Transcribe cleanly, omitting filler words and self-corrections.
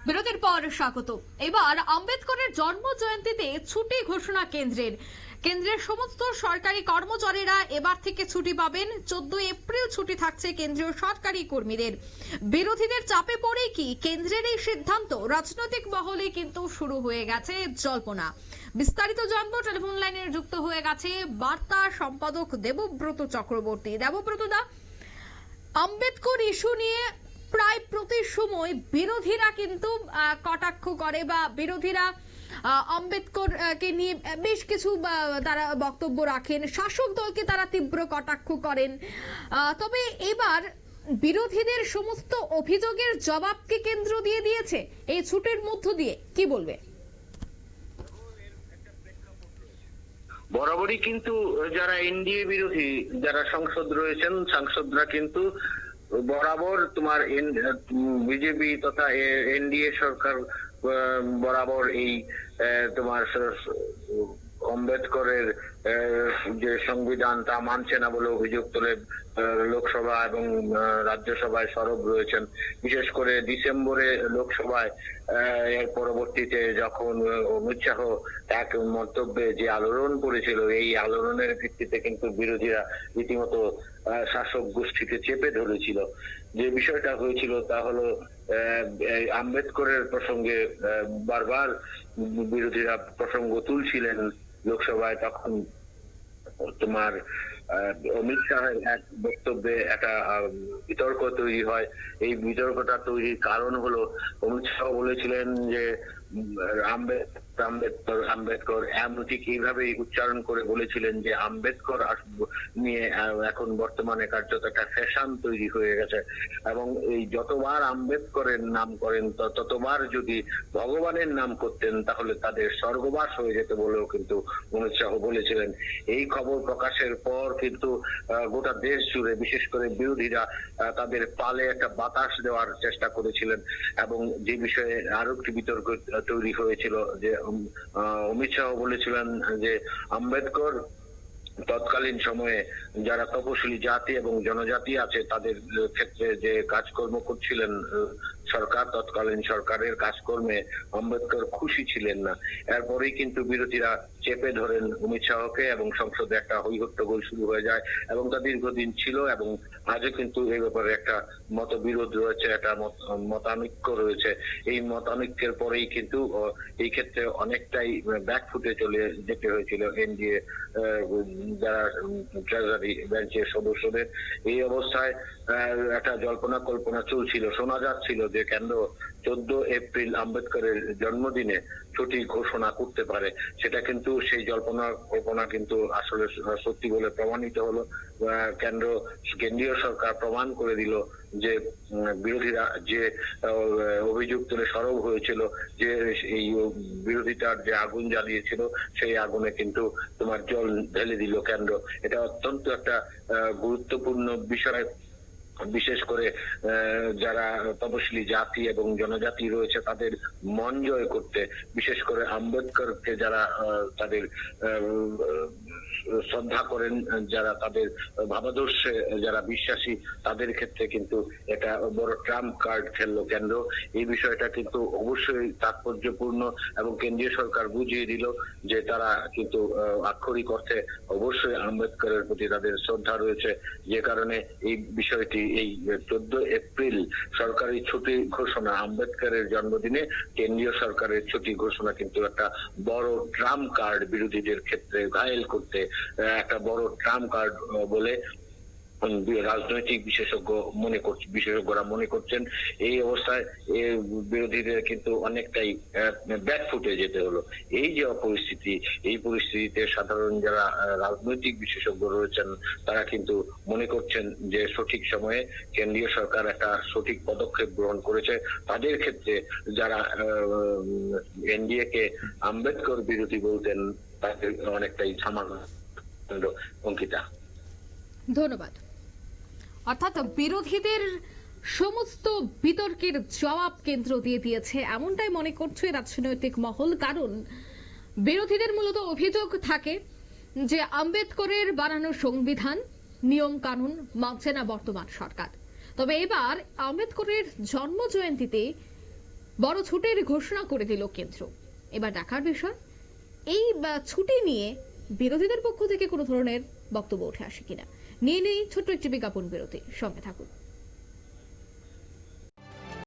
বিরতির পর স্বাগত। এবার আম্বেদকরের জন্ম জয়ন্তীতে ছুটি ঘোষণা কেন্দ্রের সমস্ত সরকারি কর্মচারীরা এবার থেকে ছুটি পাবেন। 14 এপ্রিল ছুটি থাকছে কেন্দ্রীয় সরকারি কর্মীদের। বিরোধীদের চাপে পড়ে কি কেন্দ্রের এই সিদ্ধান্ত? রাজনৈতিক মহলে কিন্তু শুরু হয়ে গেছে জল্পনা। বিস্তারিত জানবো, টেলিফোন লাইনে যুক্ত হয়ে গেছে বার্তা সম্পাদক দেবব্রত চক্রবর্তী। দেবব্রত দা, আম্বেদকর ইস্যু নিয়ে প্রায় প্রতি সময় বিরোধীরা কিন্তু কটাক্ষ করে বা বিরোধীরা আম্বেদকরকে নিয়ে বেশ কিছু তারা বক্তব্য রাখেন, শাসক দলকে তারা তীব্র কটাক্ষ করেন। তবে এবার বিরোধীদের সমস্ত অভিযোগের জবাবকে কেন্দ্র দিয়ে দিয়েছে এই ছুটির মধ্য দিয়ে, কি বলবে? বরাবরই কিন্তু যারা এনডিএ বিরোধী যারা সংসদ রয়েছেন, সাংসদরা কিন্তু বরাবর তোমার বিজেপি তথা এনডিএ সরকার বরাবর এই তোমার আম্বেদকরের যে সংবিধান তা মানছে না বলে অভিযোগ তুলে লোকসভা এবং রাজ্যসভায় সরব রয়েছেন। বিশেষ করে ডিসেম্বরে লোকসভায় এর পরবর্তীতে যখন অমিত শাহ এক মন্তব্যে যে আলোড়ন করেছিল, এই আলোড়নের ভিত্তিতে কিন্তু বিরোধীরা রীতিমতো শাসক গোষ্ঠীকে চেপে ধরেছিল। যে বিষয়টা হয়েছিল তা হলো আম্বেদকরের প্রসঙ্গে বারবার বিরোধীরা প্রসঙ্গ তুলছিলেন লোকসভায়। তখন তোমার অমিত শাহের এক বক্তব্যে একটা বিতর্ক তৈরি হয়। এই বিতর্কটা তৈরির কারণ হলো অমিত শাহ বলেছিলেন যে আম্বেদকর ঠিক এইভাবেই উচ্চারণ করে বলেছিলেন যে আম্বেদকর নিয়ে এখন বর্তমানে কার্যত একটা ফ্যাশন তৈরি হয়ে গেছে, এবং এই যতবার আম্বেদকরের নাম করেন ততবার যদি ভগবানের নাম করতেন তাহলে তাদের স্বর্গবাস হয়ে যেত বলেও কিন্তু অমিত শাহ বলেছিলেন। এই খবর প্রকাশের পর কিন্তু গোটা দেশ জুড়ে বিশেষ করে বিরোধীরা তাদের পালে একটা বাতাস দেওয়ার চেষ্টা করেছিলেন, এবং যে বিষয়ে আরো একটি বিতর্ক তৈরি হয়েছিল যে অমিত শাহ বলেছিলেন যে আম্বেদকর তৎকালীন সময়ে যারা তপশিলি জাতি এবং জনজাতি আছে তাদের ক্ষেত্রে যে কাজকর্ম করছিলেন সরকার, তৎকালীন সরকারের কাজকর্মে আম্বেদকর খুশি ছিলেন না। এরপরেই কিন্তু বিরোধীরা চেপে ধরেন অমিত শাহকে এবং সংসদে একটা হৈহট্টগোল শুরু হয়ে যায়, এবং তা দীর্ঘদিন ছিল এবং আজও কিন্তু এই ব্যাপারে একটা মতবিরোধ রয়েছে, একটা মতানৈক্য রয়েছে। এই মতানৈক্যের পরেই কিন্তু এই ক্ষেত্রে অনেকটাই ব্যাকফুটে চলে যেতে হয়েছিল এনডিএ যারা ট্রেজারি বেঞ্চের সদস্যদের। এই অবস্থায় একটা জল্পনা কল্পনা চলছিল, শোনা যাচ্ছিল যে কেন্দ্র 14 এপ্রিল আম্বেদকরের জন্মদিনে ছুটি ঘোষণা করতে পারে। সেটা কিন্তু সেই জল্পনা কল্পনা কিন্তু আসলে সত্যি বলে প্রমাণিত হলো। কেন্দ্রীয় সরকার প্রমাণ করে দিল যে বিরোধীরা যে অভিযোগ তুলে সরব হয়েছিল, যে এই বিরোধিতার যে আগুন জ্বালিয়েছিল সেই আগুনে কিন্তু তোমার জল ঢেলে দিল কেন্দ্র। এটা অত্যন্ত একটা গুরুত্বপূর্ণ বিষয়। বিশেষ করে যারা তপশিলি জাতি এবং জনজাতি রয়েছে তাদের মন জয় করতে, বিশেষ করে আম্বেদকরকে যারা তাদের শ্রদ্ধা করেন, যারা তাদের ভাবাদর্শে যারা বিশ্বাসী, তাদের ক্ষেত্রে কিন্তু এটা বড় ট্রাম্প কার্ড খেললো কেন্দ্র। এই বিষয়টা কিন্তু অবশ্যই তাৎপর্যপূর্ণ, এবং কেন্দ্রীয় সরকার বুঝিয়ে দিল যে তারা কিন্তু আক্ষরিক অর্থে অবশ্যই আম্বেদকরের প্রতি তাদের শ্রদ্ধা রয়েছে। যে কারণে এই বিষয়টি এই 14 এপ্রিল সরকারি ছুটি ঘোষণা, আম্বেদকরের জন্মদিনে কেন্দ্রীয় সরকারের ছুটি ঘোষণা কিন্তু একটা বড় ট্রাম্প কার্ড বিরোধীদের ক্ষেত্রে ঘায়েল করতে, একটা বড় ট্রাম্প কার্ড বলে রাজনৈতিক বিশেষজ্ঞরা মনে করছেন। এই অবস্থায় বিরোধীদের কিন্তু অনেকটাই ব্যাকফুটে যেতে হলো। এই যে অপরিস্থিতি, এই পরিস্থিতিতে সাধারণ যারা রাজনৈতিক বিশেষজ্ঞ রয়েছেন তারা কিন্তু মনে করছেন যে সঠিক সময়ে কেন্দ্রীয় সরকার একটা সঠিক পদক্ষেপ গ্রহণ করেছে। তাদের ক্ষেত্রে যারা এনডিএ কে আম্বেদকর বিরোধী বলতেন তাদের অনেকটাই থামানো। অঙ্কিতা, ধন্যবাদ। অর্থাৎ বিরোধীদের সমস্ত বিতর্কের জবাব কেন্দ্র দিয়ে দিয়েছে এমনটাই মনে করছে রাজনৈতিক মহল। কারণ বিরোধীদের মূলত অভিযোগ থাকে যে আম্বেদকরের বানানো সংবিধান নিয়ম কানুন মানছে না বর্তমান সরকার। তবে এবার আম্বেদকরের জন্ম জয়ন্তীতে বড় ছুটির ঘোষণা করে দিল কেন্দ্র। এবার দেখার বিষয় এই ছুটি নিয়ে বিরোধীদের পক্ষ থেকে কোনো ধরনের বক্তব্য উঠে আসে কিনা। নিয়ে নেই ছোট্ট একটি বিজ্ঞাপন বিরতি, সঙ্গে থাকুন।